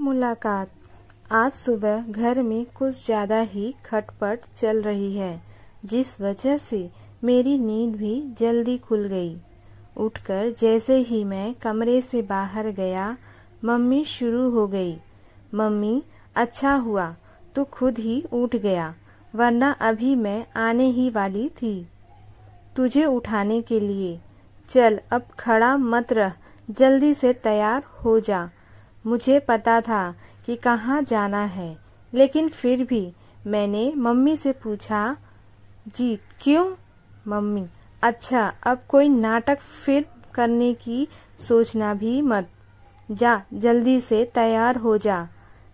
मुलाकात। आज सुबह घर में कुछ ज्यादा ही खटपट चल रही है, जिस वजह से मेरी नींद भी जल्दी खुल गई। उठकर जैसे ही मैं कमरे से बाहर गया, मम्मी शुरू हो गई। मम्मी, अच्छा हुआ तू खुद ही उठ गया, वरना अभी मैं आने ही वाली थी तुझे उठाने के लिए। चल अब खड़ा मत रह, जल्दी से तैयार हो जा। मुझे पता था कि कहाँ जाना है, लेकिन फिर भी मैंने मम्मी से पूछा, जीत क्यों? मम्मी, अच्छा अब कोई नाटक फिर करने की सोचना भी मत। जा जल्दी से तैयार हो जा।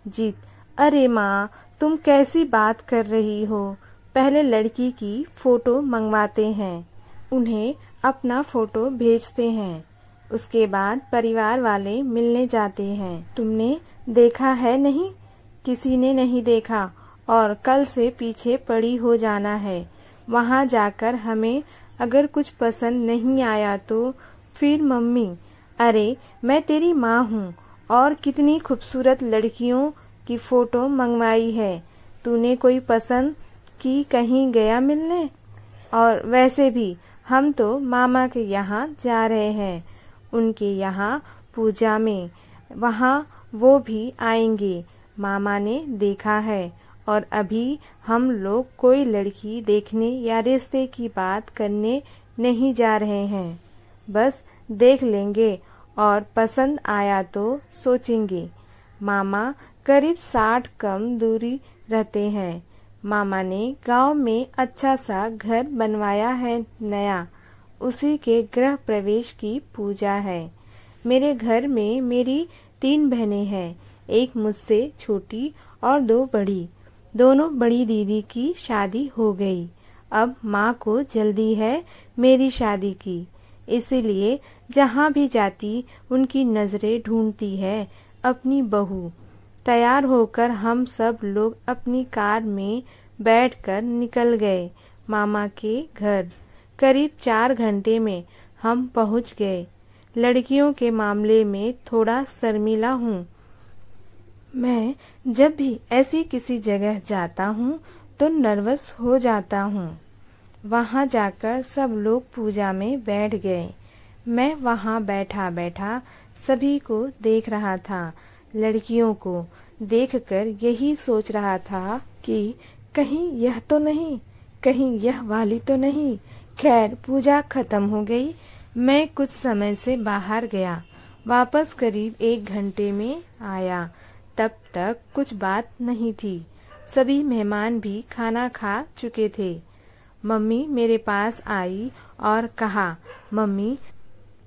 जीत, अरे माँ तुम कैसी बात कर रही हो? पहले लड़की की फोटो मंगवाते हैं, उन्हें अपना फोटो भेजते हैं, उसके बाद परिवार वाले मिलने जाते हैं। तुमने देखा है नहीं? किसी ने नहीं देखा और कल से पीछे पड़ी हो जाना है। वहाँ जाकर हमें अगर कुछ पसंद नहीं आया तो फिर मम्मी, अरे मैं तेरी माँ हूँ और कितनी खूबसूरत लड़कियों की फोटो मंगवाई है। तूने कोई पसंद की कहीं गया मिलने? और वैसे भी हम तो मामा के यहाँ जा रहे हैं, उनके यहाँ पूजा में, वहाँ वो भी आएंगे। मामा ने देखा है और अभी हम लोग कोई लड़की देखने या रिश्ते की बात करने नहीं जा रहे हैं। बस देख लेंगे और पसंद आया तो सोचेंगे। मामा करीब 60 कम दूरी रहते हैं। मामा ने गांव में अच्छा सा घर बनवाया है नया, उसी के गृह प्रवेश की पूजा है। मेरे घर में मेरी 3 बहनें हैं, एक मुझसे छोटी और 2 बड़ी। दोनों बड़ी दीदी की शादी हो गई। अब माँ को जल्दी है मेरी शादी की, इसीलिए जहाँ भी जाती उनकी नजरें ढूंढती है अपनी बहू। तैयार होकर हम सब लोग अपनी कार में बैठकर निकल गए मामा के घर। करीब 4 घंटे में हम पहुँच गए। लड़कियों के मामले में थोड़ा शर्मीला हूँ। मैं जब भी ऐसी किसी जगह जाता हूँ तो नर्वस हो जाता हूँ। वहाँ जाकर सब लोग पूजा में बैठ गए। मैं वहाँ बैठा बैठा सभी को देख रहा था। लड़कियों को देखकर यही सोच रहा था कि कहीं यह तो नहीं, कहीं यह वाली तो नहीं। खैर पूजा खत्म हो गई। मैं कुछ समय से बाहर गया, वापस करीब 1 घंटे में आया। तब तक कुछ बात नहीं थी, सभी मेहमान भी खाना खा चुके थे। मम्मी मेरे पास आई और कहा, मम्मी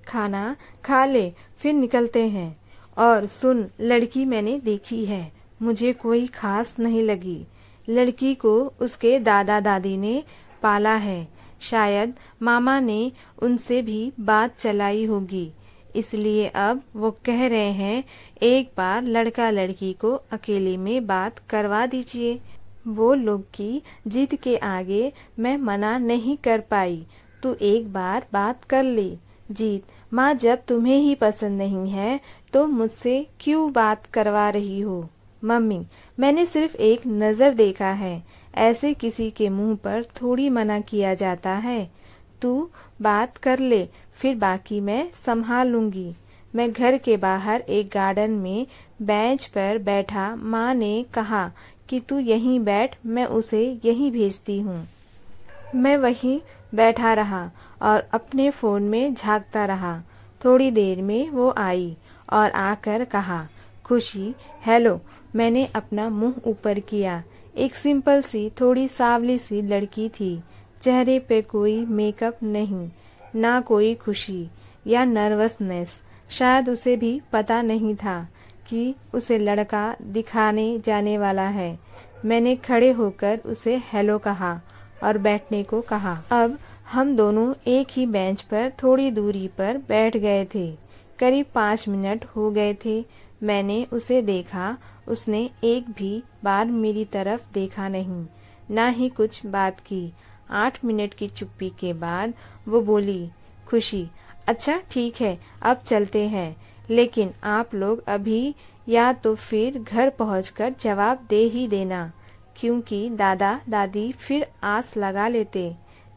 खाना खा ले, फिर निकलते हैं। और सुन, लड़की मैंने देखी है, मुझे कोई खास नहीं लगी। लड़की को उसके दादा दादी ने पाला है, शायद मामा ने उनसे भी बात चलाई होगी, इसलिए अब वो कह रहे हैं एक बार लड़का लड़की को अकेले में बात करवा दीजिए। वो लोग की जिद के आगे मैं मना नहीं कर पाई। तू एक बार बात कर ले। जीत, माँ जब तुम्हें ही पसंद नहीं है तो मुझसे क्यों बात करवा रही हो? मम्मी, मैंने सिर्फ एक नजर देखा है, ऐसे किसी के मुंह पर थोड़ी मना किया जाता है। तू बात कर ले, फिर बाकी मैं संभाल लूंगी। मैं घर के बाहर एक गार्डन में बेंच पर बैठा, माँ ने कहा कि तू यहीं बैठ, मैं उसे यहीं भेजती हूँ। मैं वहीं बैठा रहा और अपने फोन में झांकता रहा। थोड़ी देर में वो आई और आकर कहा, खुशी हेलो। मैंने अपना मुंह ऊपर किया। एक सिंपल सी थोड़ी सांवली सी लड़की थी, चेहरे पे कोई मेकअप नहीं, ना कोई खुशी या नर्वसनेस। शायद उसे भी पता नहीं था कि उसे लड़का दिखाने जाने वाला है। मैंने खड़े होकर उसे हेलो कहा और बैठने को कहा। अब हम दोनों एक ही बेंच पर थोड़ी दूरी पर बैठ गए थे। करीब 5 मिनट हो गए थे। मैंने उसे देखा, उसने एक भी बार मेरी तरफ देखा नहीं, ना ही कुछ बात की। 8 मिनट की चुप्पी के बाद वो बोली, खुशी अच्छा ठीक है अब चलते हैं, लेकिन आप लोग अभी या तो फिर घर पहुंचकर जवाब दे ही देना, क्योंकि दादा दादी फिर आस लगा लेते।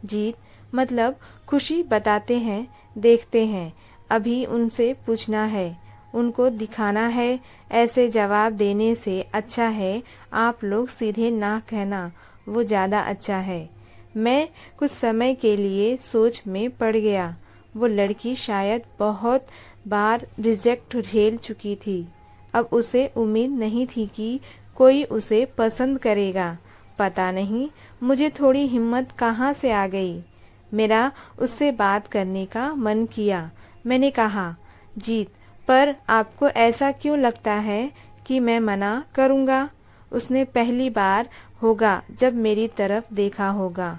जीत, मतलब खुशी बताते हैं, देखते हैं, अभी उनसे पूछना है, उनको दिखाना है। ऐसे जवाब देने से अच्छा है आप लोग सीधे ना कहना, वो ज्यादा अच्छा है। मैं कुछ समय के लिए सोच में पड़ गया। वो लड़की शायद बहुत बार रिजेक्ट झेल चुकी थी। अब उसे उम्मीद नहीं थी कि कोई उसे पसंद करेगा। पता नहीं मुझे थोड़ी हिम्मत कहाँ से आ गई। मेरा उससे बात करने का मन किया। मैंने कहा, जीत, पर आपको ऐसा क्यों लगता है कि मैं मना करूँगा? उसने पहली बार होगा जब मेरी तरफ देखा होगा।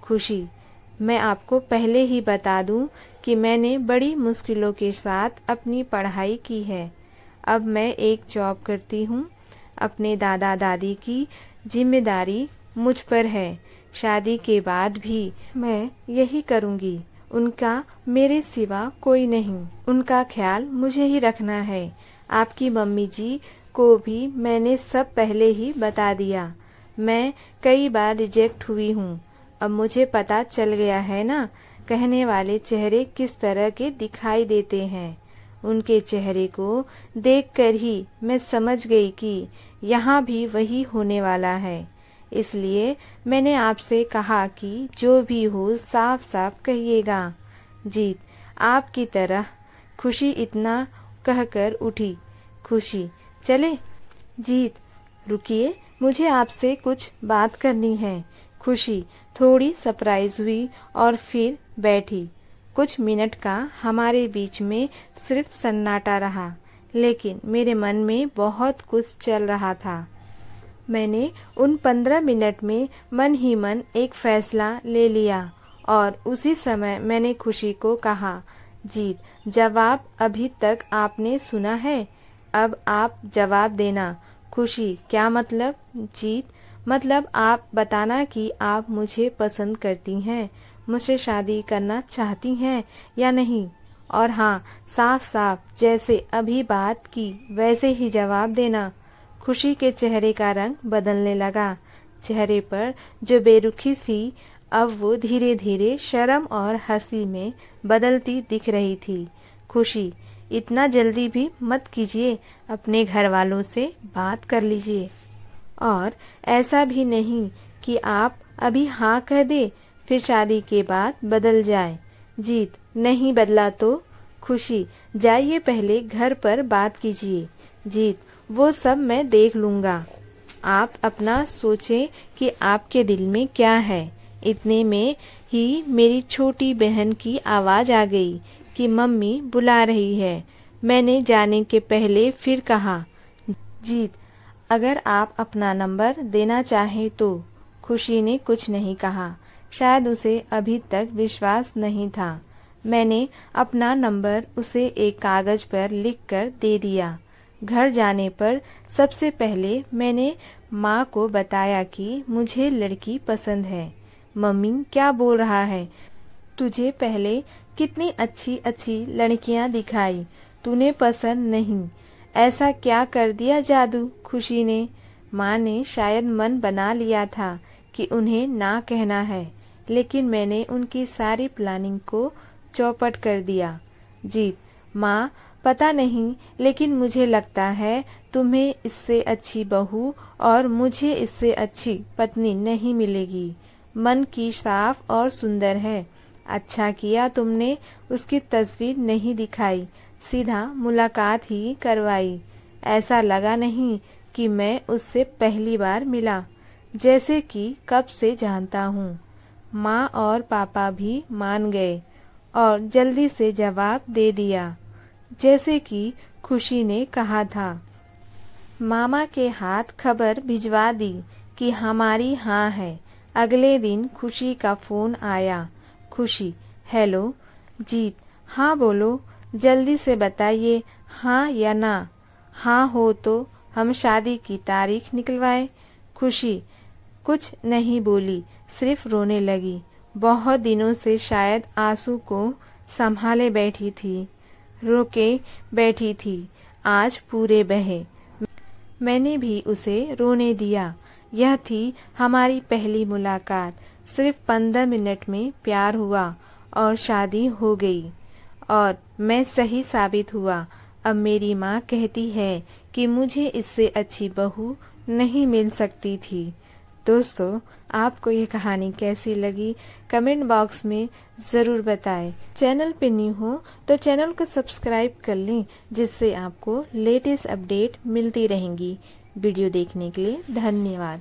खुशी, मैं आपको पहले ही बता दूं कि मैंने बड़ी मुश्किलों के साथ अपनी पढ़ाई की है। अब मैं एक जॉब करती हूँ। अपने दादा दादी की जिम्मेदारी मुझ पर है। शादी के बाद भी मैं यही करूँगी। उनका मेरे सिवा कोई नहीं। उनका ख्याल मुझे ही रखना है। आपकी मम्मी जी को भी मैंने सब पहले ही बता दिया। मैं कई बार रिजेक्ट हुई हूँ। अब मुझे पता चल गया है ना, कहने वाले चेहरे किस तरह के दिखाई देते हैं। उनके चेहरे को देखकर ही मैं समझ गई कि यहाँ भी वही होने वाला है। इसलिए मैंने आपसे कहा कि जो भी हो साफ साफ कहिएगा। जीत, आपकी तरह। खुशी इतना कहकर उठी। खुशी, चले? जीत, रुकिए, मुझे आपसे कुछ बात करनी है। खुशी थोड़ी सरप्राइज हुई और फिर बैठी। कुछ मिनट का हमारे बीच में सिर्फ सन्नाटा रहा, लेकिन मेरे मन में बहुत कुछ चल रहा था। मैंने उन 15 मिनट में मन ही मन एक फैसला ले लिया और उसी समय मैंने खुशी को कहा, जीत, जवाब अभी तक आपने सुना है, अब आप जवाब देना। खुशी, क्या मतलब? जीत, मतलब आप बताना कि आप मुझे पसंद करती हैं, मुझसे शादी करना चाहती हैं या नहीं। और हाँ, साफ साफ जैसे अभी बात की वैसे ही जवाब देना। खुशी के चेहरे का रंग बदलने लगा। चेहरे पर जो बेरुखी थी, अब वो धीरे धीरे शर्म और हंसी में बदलती दिख रही थी। खुशी, इतना जल्दी भी मत कीजिए, अपने घर वालों से बात कर लीजिए। और ऐसा भी नहीं कि आप अभी हाँ कह दे फिर शादी के बाद बदल जाए। जीत, नहीं बदला तो? खुशी, जाइए पहले घर पर बात कीजिए। जीत, वो सब मैं देख लूँगा। आप अपना सोचें कि आपके दिल में क्या है। इतने में ही मेरी छोटी बहन की आवाज़ आ गई कि मम्मी बुला रही है। मैंने जाने के पहले फिर कहा, जीत, अगर आप अपना नंबर देना चाहें तो। खुशी ने कुछ नहीं कहा। शायद उसे अभी तक विश्वास नहीं था। मैंने अपना नंबर उसे एक कागज पर लिखकर दे दिया। घर जाने पर सबसे पहले मैंने माँ को बताया कि मुझे लड़की पसंद है। मम्मी क्या बोल रहा है? तुझे पहले कितनी अच्छी अच्छी लड़कियाँ दिखाई, तूने पसंद नहीं। ऐसा क्या कर दिया जादू खुशी ने? माँ ने शायद मन बना लिया था कि उन्हें ना कहना है, लेकिन मैंने उनकी सारी प्लानिंग को चौपट कर दिया। जीत, माँ, पता नहीं, लेकिन मुझे लगता है तुम्हें इससे अच्छी बहू और मुझे इससे अच्छी पत्नी नहीं मिलेगी। मन की साफ और सुंदर है। अच्छा किया तुमने उसकी तस्वीर नहीं दिखाई, सीधा मुलाकात ही करवाई। ऐसा लगा नहीं कि मैं उससे पहली बार मिला, जैसे कि कब से जानता हूँ। माँ और पापा भी मान गए और जल्दी से जवाब दे दिया, जैसे कि खुशी ने कहा था। मामा के हाथ खबर भिजवा दी कि हमारी हाँ है। अगले दिन खुशी का फोन आया। खुशी, हेलो। जीत, हाँ बोलो, जल्दी से बताइए, हाँ या ना। हाँ हो तो हम शादी की तारीख निकलवाएं। खुशी कुछ नहीं बोली, सिर्फ रोने लगी। बहुत दिनों से शायद आंसू को संभाले बैठी थी, रोके बैठी थी। आज पूरे बहे। मैंने भी उसे रोने दिया। यह थी हमारी पहली मुलाकात। सिर्फ 15 मिनट में प्यार हुआ और शादी हो गई और मैं सही साबित हुआ। अब मेरी माँ कहती है कि मुझे इससे अच्छी बहू नहीं मिल सकती थी। दोस्तों, आपको ये कहानी कैसी लगी कमेंट बॉक्स में ज़रूर बताएं। चैनल पे न्यू हो तो चैनल को सब्सक्राइब कर लें, जिससे आपको लेटेस्ट अपडेट मिलती रहेंगी। वीडियो देखने के लिए धन्यवाद।